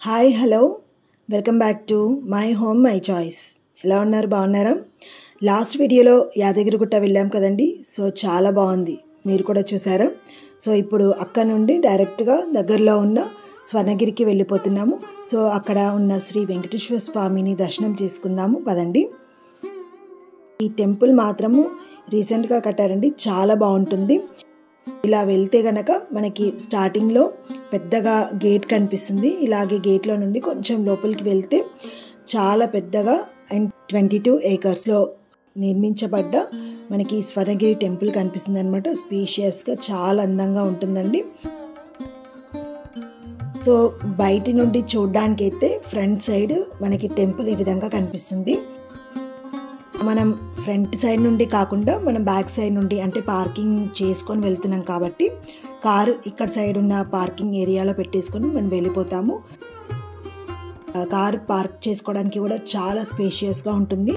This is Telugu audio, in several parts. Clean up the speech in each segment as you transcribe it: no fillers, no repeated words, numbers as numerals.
Hi hello welcome back to my home my choice. ఎలా ఉన్నారు, బాగున్నారా? లాస్ట్ వీడియోలో యాదగిరిగుట్ట వెళ్ళాం కదండి. సో చాలా బాగుంది, మీరు కూడా చూసారా? సో ఇప్పుడు అక్కడ నుండి డైరెక్ట్గా దగ్గరలో ఉన్న స్వర్ణగిరికి వెళ్ళిపోతున్నాము. సో అక్కడ ఉన్న శ్రీ వెంకటేశ్వర స్వామిని దర్శనం చేసుకుందాము పదండి. ఈ టెంపుల్ మాత్రము రీసెంట్గా కట్టారండి, చాలా బాగుంటుంది. ఇలా వెళ్తే గనక మనకి స్టార్టింగ్లో పెద్దగా గేట్ కనిపిస్తుంది. ఇలాగే గేట్లో నుండి కొంచెం లోపలికి వెళ్తే చాలా పెద్దగా అండ్ 22 ఏకర్స్లో నిర్మించబడ్డ మనకి స్వర్ణగిరి టెంపుల్ కనిపిస్తుంది అనమాట. స్పేషియస్గా చాలా అందంగా ఉంటుందండి. సో బయటి నుండి చూడ్డానికైతే ఫ్రంట్ సైడ్ మనకి టెంపుల్ ఈ విధంగా కనిపిస్తుంది. మనం ఫ్రంట్ సైడ్ నుండి కాకుండా మనం బ్యాక్ సైడ్ నుండి అంటే పార్కింగ్ చేసుకొని వెళ్తున్నాం కాబట్టి కారు ఇక్కడ సైడ్ ఉన్న పార్కింగ్ ఏరియాలో పెట్టేసుకొని మనం వెళ్ళిపోతాము. కారు పార్క్ చేసుకోవడానికి కూడా చాలా స్పేషియస్గా ఉంటుంది.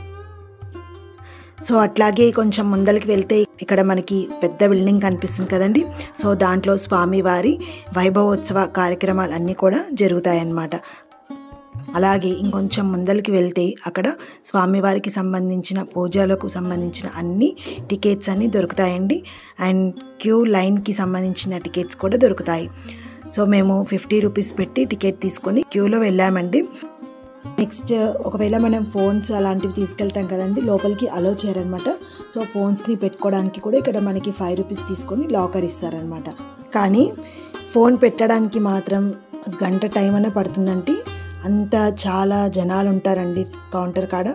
సో అట్లాగే కొంచెం ముందరికి వెళ్తే ఇక్కడ మనకి పెద్ద బిల్డింగ్ కనిపిస్తుంది కదండి. సో దాంట్లో స్వామివారి వైభవోత్సవ కార్యక్రమాలు అన్నీ కూడా జరుగుతాయన్నమాట. అలాగే ఇంకొంచెం ముందరికి వెళ్తే అక్కడ స్వామివారికి సంబంధించిన పూజలకు సంబంధించిన అన్ని టికెట్స్ అన్నీ దొరుకుతాయండి. అండ్ క్యూ లైన్కి సంబంధించిన టికెట్స్ కూడా దొరుకుతాయి. సో మేము 50 రూపీస్ పెట్టి టికెట్ తీసుకొని క్యూలో వెళ్ళామండి. నెక్స్ట్ ఒకవేళ మనం ఫోన్స్ అలాంటివి తీసుకెళ్తాం కదండి, లోపలికి అలో చేయరనమాట. సో ఫోన్స్ని పెట్టుకోవడానికి కూడా ఇక్కడ మనకి 5 రూపీస్ తీసుకొని లాకర్ ఇస్తారనమాట. కానీ ఫోన్ పెట్టడానికి మాత్రం గంట టైం అనే పడుతుందండి. అంత చాలా జనాలు ఉంటారండి కౌంటర్ కాడ.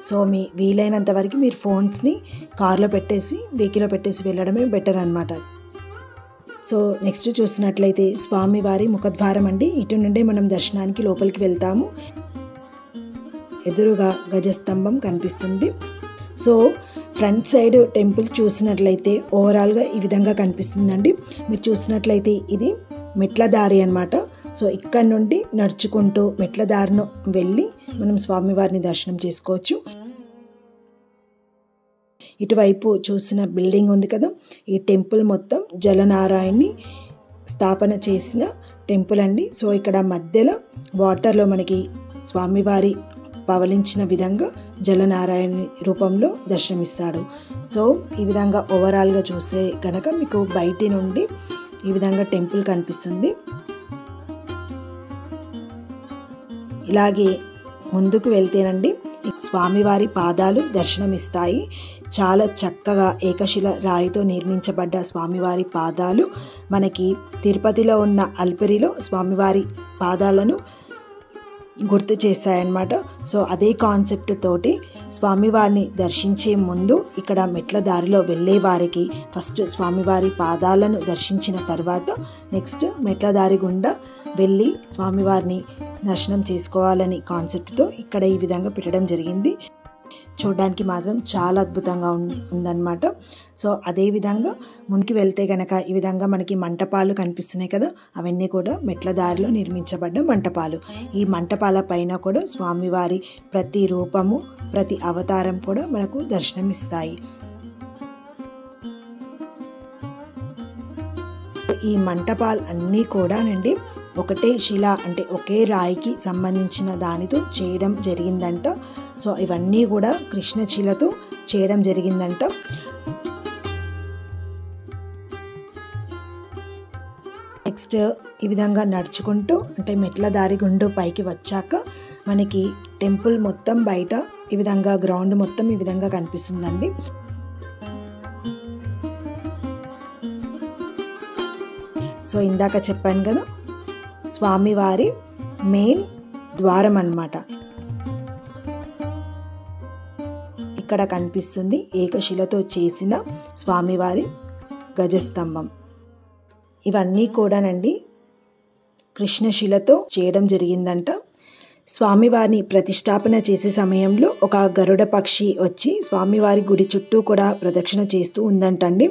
సో మీ వీలైనంత వరకు మీరు ఫోన్స్ని కార్లో పెట్టేసి వెహికల్లో పెట్టేసి వెళ్ళడమే బెటర్ అనమాట. సో నెక్స్ట్ చూసినట్లయితే స్వామివారి ముఖద్వారం అండి. ఇటు నుండి మనం దర్శనానికి లోపలికి వెళ్తాము. ఎదురుగా గజస్తంభం కనిపిస్తుంది. సో ఫ్రంట్ సైడ్ టెంపుల్ చూసినట్లయితే ఓవరాల్గా ఈ విధంగా కనిపిస్తుందండి. మీరు చూసినట్లయితే ఇది మెట్ల దారి అనమాట. సో ఇక్కడ నుండి నడుచుకుంటూ మెట్ల దారిను వెళ్ళి మనం స్వామివారిని దర్శనం చేసుకోవచ్చు. ఇటువైపు చూసిన బిల్డింగ్ ఉంది కదా, ఈ టెంపుల్ మొత్తం జలనారాయణని స్థాపన చేసిన టెంపుల్ అండి. సో ఇక్కడ మధ్యలో వాటర్లో మనకి స్వామివారి పవలించిన విధంగా జలనారాయణ రూపంలో దర్శనమిస్తాడు. సో ఈ విధంగా ఓవరాల్గా చూసే కనుక మీకు బయటి నుండి ఈ విధంగా టెంపుల్ కనిపిస్తుంది. ఇలాగే ముందుకు వెళ్తేనండి స్వామివారి పాదాలు దర్శనమిస్తాయి. చాలా చక్కగా ఏకశిల రాయితో నిర్మించబడ్డ స్వామివారి పాదాలు మనకి తిరుపతిలో ఉన్న అల్పిరిలో స్వామివారి పాదాలను గుర్తు చేస్తాయన్నమాట. సో అదే కాన్సెప్ట్ తోటి స్వామివారిని దర్శించే ముందు ఇక్కడ మెట్ల దారిలో వెళ్ళే వారికి ఫస్ట్ స్వామివారి పాదాలను దర్శించిన తర్వాత నెక్స్ట్ మెట్ల దారి గుండా వెళ్ళి స్వామివారిని దర్శనం చేసుకోవాలని కాన్సెప్ట్తో ఇక్కడ ఈ విధంగా పెట్టడం జరిగింది. చూడడానికి మాత్రం చాలా అద్భుతంగా ఉందన్నమాట. సో అదేవిధంగా ముందుకు వెళ్తే కనుక ఈ విధంగా మనకి మంటపాలు కనిపిస్తున్నాయి కదా, అవన్నీ కూడా మెట్ల దారిలో నిర్మించబడ్డ మంటపాలు. ఈ మంటపాల పైన కూడా స్వామివారి ప్రతి రూపము ప్రతి అవతారం కూడా మనకు దర్శనమిస్తాయి. ఈ మంటపాలు అన్నీ కూడా నుండి ఒకటే శిల అంటే ఒకే రాయికి సంబంధించిన దానితో చేయడం జరిగిందంట. సో ఇవన్నీ కూడా కృష్ణశిలతో చేయడం జరిగిందంట. నెక్స్ట్ ఈ విధంగా నడుచుకుంటూ అంటే మెట్ల దారి గుండు పైకి వచ్చాక మనకి టెంపుల్ మొత్తం బయట ఈ విధంగా గ్రౌండ్ మొత్తం ఈ విధంగా కనిపిస్తుందండి. సో ఇందాక చెప్పాను కదా, స్వామివారి మెయిన్ ద్వారం అన్నమాట. ఇక్కడ కనిపిస్తుంది ఏకశిలతో చేసిన స్వామివారి గజస్తంభం. ఇవన్నీ కూడానండి కృష్ణశిలతో చేయడం జరిగిందంట. స్వామివారిని ప్రతిష్టాపన చేసే సమయంలో ఒక గరుడ పక్షి వచ్చి స్వామివారి గుడి చుట్టూ కూడా ప్రదక్షిణ చేస్తూ ఉందంటండి.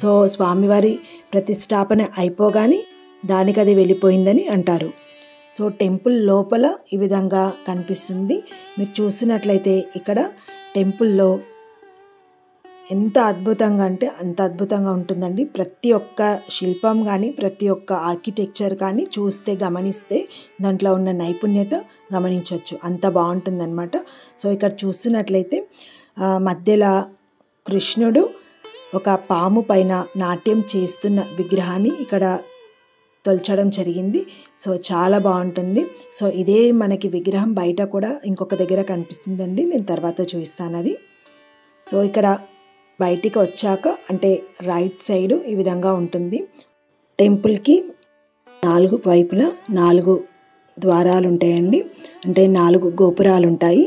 సో స్వామివారి ప్రతిష్టాపన అయిపోగానే దానికి అది వెళ్ళిపోయిందని అంటారు. సో టెంపుల్ లోపల ఈ విధంగా కనిపిస్తుంది. మీరు చూసినట్లయితే ఇక్కడ టెంపుల్లో ఎంత అద్భుతంగా అంటే అంత అద్భుతంగా ఉంటుందండి. ప్రతి ఒక్క శిల్పం కానీ, ప్రతి ఒక్క ఆర్కిటెక్చర్ కానీ చూస్తే, గమనిస్తే దాంట్లో ఉన్న నైపుణ్యత గమనించవచ్చు. అంత బాగుంటుందన్నమాట. సో ఇక్కడ చూస్తున్నట్లయితే మధ్యలో కృష్ణుడు ఒక పాము పైన నాట్యం చేస్తున్న విగ్రహాన్ని ఇక్కడ తొలచడం జరిగింది. సో చాలా బాగుంటుంది. సో ఇదే మనకి విగ్రహం బయట కూడా ఇంకొక దగ్గర కనిపిస్తుందండి, నేను తర్వాత చూపిస్తాను అది. సో ఇక్కడ బయటికి వచ్చాక అంటే రైట్ సైడ్ ఈ విధంగా ఉంటుంది. టెంపుల్కి 4 వైపులా 4 ద్వారాలు ఉంటాయండి, అంటే 4 గోపురాలు ఉంటాయి.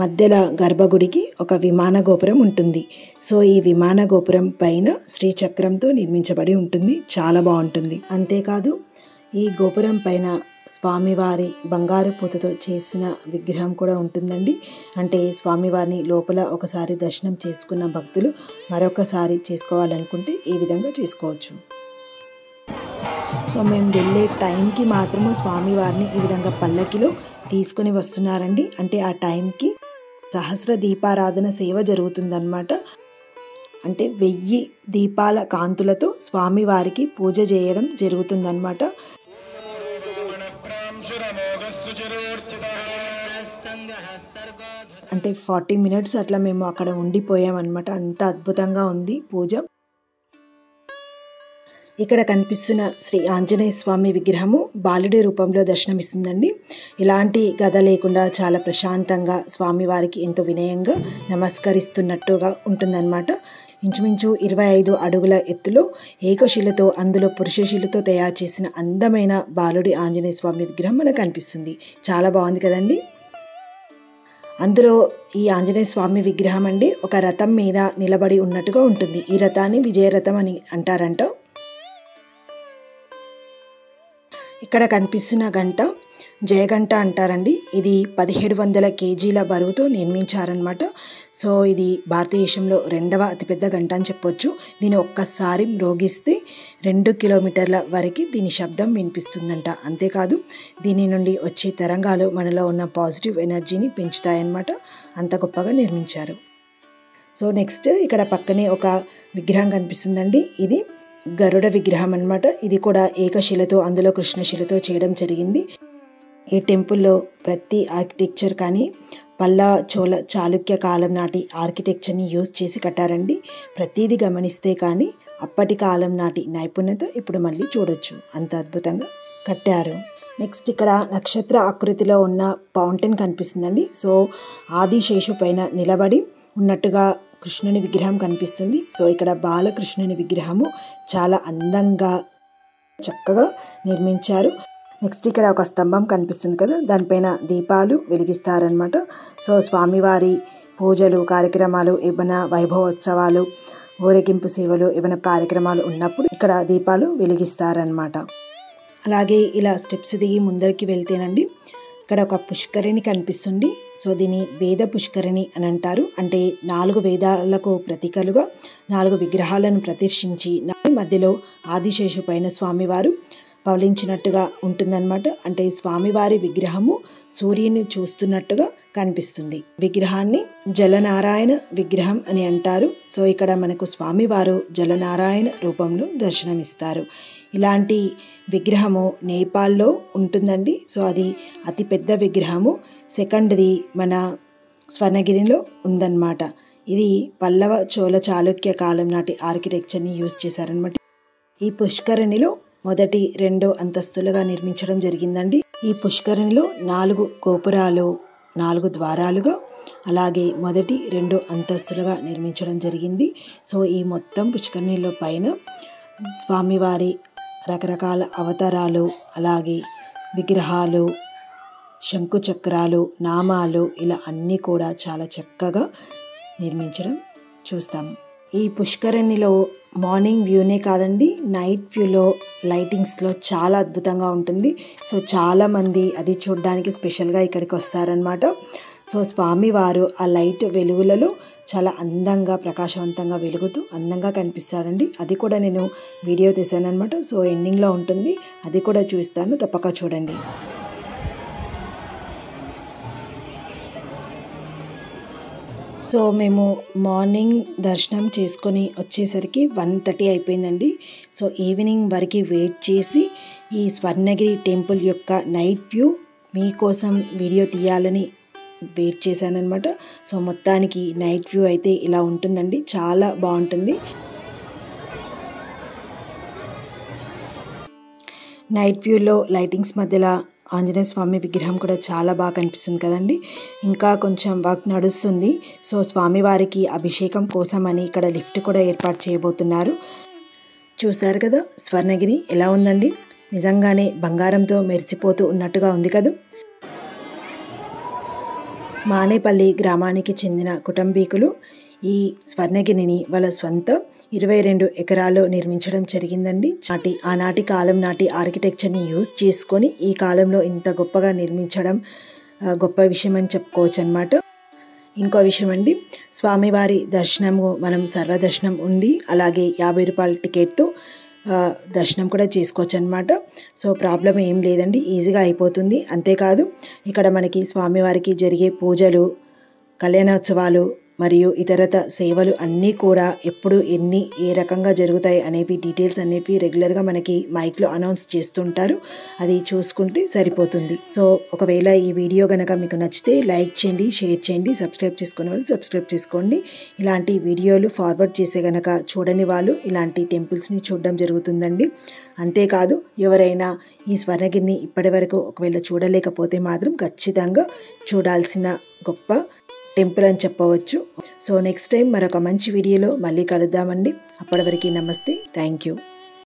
మధ్యలో గర్భగుడికి ఒక విమాన గోపురం ఉంటుంది. సో ఈ విమాన గోపురం పైన శ్రీచక్రంతో నిర్మించబడి ఉంటుంది. చాలా బాగుంటుంది. అంతేకాదు ఈ గోపురం పైన స్వామివారి బంగారు పూతతో చేసిన విగ్రహం కూడా ఉంటుందండి. అంటే స్వామివారిని లోపల ఒకసారి దర్శనం చేసుకున్న భక్తులు మరొకసారి చేసుకోవాలనుకుంటే ఈ విధంగా చేసుకోవచ్చు. సో మేము వెళ్ళే టైంకి మాత్రము స్వామివారిని ఈ విధంగా పల్లకిలో తీసుకొని వస్తున్నారండి. అంటే ఆ టైంకి సహస్ర దీపారాధన సేవ జరుగుతుందన్నమాట. అంటే 1000 దీపాల కాంతులతో స్వామివారికి పూజ చేయడం జరుగుతుందన్నమాట. అంటే 40 మినిట్స్ అట్లా మేము అక్కడ ఉండిపోయామన్నమాట. అంత అద్భుతంగా ఉంది పూజ. ఇక్కడ కనిపిస్తున్న శ్రీ ఆంజనేయ స్వామి విగ్రహము బాలుడి రూపంలో దర్శనమిస్తుందండి. ఎలాంటి గద లేకుండా చాలా ప్రశాంతంగా స్వామివారికి ఎంతో వినయంగా నమస్కరిస్తున్నట్టుగా ఉంటుందన్నమాట. ఇంచుమించు 25 అడుగుల ఎత్తులో ఏకశిలతో, అందులో పురుషశిలతో తయారు చేసిన అందమైన బాలుడి ఆంజనేయ స్వామి విగ్రహం మనకు కనిపిస్తుంది. చాలా బాగుంది కదండి. అందులో ఈ ఆంజనేయ స్వామి విగ్రహం అండి ఒక రథం మీద నిలబడి ఉన్నట్టుగా ఉంటుంది. ఈ రథాన్ని విజయరథం అని అంటారంట. ఇక్కడ కనిపిస్తున్న గంట జయగంట అంటారండి. ఇది 1700 కేజీల బరువుతో నిర్మించారనమాట. సో ఇది భారతదేశంలో 2వ అతిపెద్ద గంట అని చెప్పొచ్చు. దీన్ని ఒక్కసారి మ్రోగిస్తే 2 కిలోమీటర్ల వరకు దీని శబ్దం వినిపిస్తుందంట. అంతేకాదు దీని నుండి వచ్చే తరంగాలు మనలో ఉన్న పాజిటివ్ ఎనర్జీని పెంచుతాయన్నమాట. అంత గొప్పగా నిర్మించారు. సో నెక్స్ట్ ఇక్కడ పక్కనే ఒక విగ్రహం కనిపిస్తుందండి. ఇది గరుడ విగ్రహం అన్నమాట. ఇది కూడా ఏకశిలతో, అందులో కృష్ణశిలతో చేయడం జరిగింది. ఈ టెంపుల్లో ప్రతి ఆర్కిటెక్చర్ కానీ పల్లవ, చోళ, చాళుక్య కాలం నాటి ఆర్కిటెక్చర్ని యూజ్ చేసి కట్టారండి. ప్రతిదీ గమనిస్తే కానీ అప్పటి కాలం నాటి నైపుణ్యత ఇప్పుడు మళ్ళీ చూడొచ్చు. అంత అద్భుతంగా కట్టారు. నెక్స్ట్ ఇక్కడ నక్షత్ర ఆకృతిలో ఉన్న ఫౌంటైన్ కనిపిస్తుందండి. సో ఆదిశేషు పైన నిలబడి ఉన్నట్టుగా కృష్ణుని విగ్రహం కనిపిస్తుంది. సో ఇక్కడ బాలకృష్ణుని విగ్రహము చాలా అందంగా చక్కగా నిర్మించారు. నెక్స్ట్ ఇక్కడ ఒక స్తంభం కనిపిస్తుంది కదా, దానిపైన దీపాలు వెలిగిస్తారనమాట. సో స్వామివారి పూజలు, కార్యక్రమాలు, ఏమైనా వైభవోత్సవాలు, ఊరేగింపు సేవలు, ఏమైనా కార్యక్రమాలు ఉన్నప్పుడు ఇక్కడ దీపాలు వెలిగిస్తారనమాట. అలాగే ఇలా స్టెప్స్ దిగి ముందరికి వెళ్తేనండి ఇక్కడ ఒక పుష్కరిణి కనిపిస్తుంది. సో దీన్ని వేద పుష్కరిణి అని అంటారు. అంటే 4 వేదాలకు ప్రతీకలుగా 4 విగ్రహాలను ప్రతిష్ఠించి మధ్యలో ఆదిశేషు పైన స్వామివారు పవలించినట్టుగా ఉంటుందన్నమాట. అంటే స్వామివారి విగ్రహము సూర్యుని చూస్తున్నట్టుగా కనిపిస్తుంది. విగ్రహాన్ని జలనారాయణ విగ్రహం అని అంటారు. సో ఇక్కడ మనకు స్వామివారు జలనారాయణ రూపంలో దర్శనమిస్తారు. ఇలాంటి విగ్రహము నేపాల్లో ఉంటుందండి. సో అది అతి పెద్ద విగ్రహము. సెకండ్ది మన స్వర్ణగిరిలో ఉందన్నమాట. ఇది పల్లవ, చోళ, చాళుక్య కాలం నాటి ఆర్కిటెక్చర్ని యూజ్ చేశారనమాట. ఈ పుష్కరిణిలో మొదటి 2 అంతస్తులుగా నిర్మించడం జరిగిందండి. ఈ పుష్కరిణిలో 4 గోపురాలు, 4 ద్వారాలుగా, అలాగే మొదటి 2 అంతస్తులుగా నిర్మించడం జరిగింది. సో ఈ మొత్తం పుష్కరిణిలో పైన స్వామివారి రకరకాల అవతారాలు, అలాగే విగ్రహాలు, శంకుచక్రాలు, నామాలు, ఇలా అన్నీ కూడా చాలా చక్కగా నిర్మించడం చూస్తాము. ఈ పుష్కరిణిలో మార్నింగ్ వ్యూనే కాదండి, నైట్ వ్యూలో లైటింగ్స్లో చాలా అద్భుతంగా ఉంటుంది. సో చాలామంది అది చూడడానికి స్పెషల్గా ఇక్కడికి వస్తారనమాట. సో స్వామివారు ఆ లైట్ వెలుగులలో చాలా అందంగా, ప్రకాశవంతంగా వెలుగుతూ అందంగా కనిపిస్తాడండి. అది కూడా నేను వీడియో తీశాను అనమాట. సో ఎండింగ్లో ఉంటుంది, అది కూడా చూస్తాను, తప్పక చూడండి. సో మేము మార్నింగ్ దర్శనం చేసుకొని వచ్చేసరికి 1:30 అయిపోయిందండి. సో ఈవినింగ్ వరకు వెయిట్ చేసి ఈ స్వర్ణగిరి టెంపుల్ యొక్క నైట్ వ్యూ మీకోసం వీడియో తీయాలని వెయిట్ చేశానన్నమాట. సో మొత్తానికి నైట్ వ్యూ అయితే ఇలా ఉంటుందండి, చాలా బాగుంటుంది. నైట్ వ్యూలో లైటింగ్స్ మధ్యలో ఆంజనేయ స్వామి విగ్రహం కూడా చాలా బాగా కనిపిస్తుంది కదండి. ఇంకా కొంచెం వర్క్ నడుస్తుంది. సో స్వామివారికి అభిషేకం కోసం అని ఇక్కడ లిఫ్ట్ కూడా ఏర్పాటు చేయబోతున్నారు. చూశారు కదా స్వర్ణగిరి ఎలా ఉందండి, నిజంగానే బంగారంతో మెరిసిపోతూ ఉన్నట్టుగా ఉంది కదా. మానేపల్లి గ్రామానికి చెందిన కుటుంబీకులు ఈ స్వర్ణగిరిని వాళ్ళ స్వంత 22 ఎకరాల్లో నిర్మించడం జరిగిందండి. ఆనాటి కాలం నాటి ఆర్కిటెక్చర్ని యూజ్ చేసుకొని ఈ కాలంలో ఇంత గొప్పగా నిర్మించడం గొప్ప విషయం అని చెప్పుకోవచ్చు అన్నమాట. ఇంకో విషయం అండి, స్వామివారి దర్శనము మనం సర్వదర్శనం ఉంది, అలాగే 50 రూపాయల టికెట్తో దర్శనం కూడా చేసుకోవచ్చు అనమాట. సో ప్రాబ్లం ఏం లేదండి, ఈజీగా అయిపోతుంది. అంతేకాదు ఇక్కడ మనకి స్వామివారికి జరిగే పూజలు, కళ్యాణోత్సవాలు మరియు ఇతరత సేవలు అన్నీ కూడా ఎప్పుడు ఏ రకంగా జరుగుతాయి అనేవి డీటెయిల్స్ అనేవి రెగ్యులర్గా మనకి మైక్లో అనౌన్స్ చేస్తుంటారు, అది చూసుకుంటే సరిపోతుంది. సో ఒకవేళ ఈ వీడియో కనుక మీకు నచ్చితే లైక్ చేయండి, షేర్ చేయండి, సబ్స్క్రైబ్ చేసుకునే వాళ్ళు సబ్స్క్రైబ్ చేసుకోండి. ఇలాంటి వీడియోలు ఫార్వర్డ్ చేసే కనుక చూడని వాళ్ళు ఇలాంటి టెంపుల్స్ని చూడడం జరుగుతుందండి. అంతేకాదు ఎవరైనా ఈ స్వర్ణగిరిని ఇప్పటి వరకు ఒకవేళ చూడలేకపోతే మాత్రం ఖచ్చితంగా చూడాల్సిన గొప్ప టెంపుల్ అని చెప్పవచ్చు. సో నెక్స్ట్ టైం మరొక మంచి వీడియోలో మళ్ళీ కలుద్దామండి. అప్పటి వరకు నమస్తే, థ్యాంక్ యూ.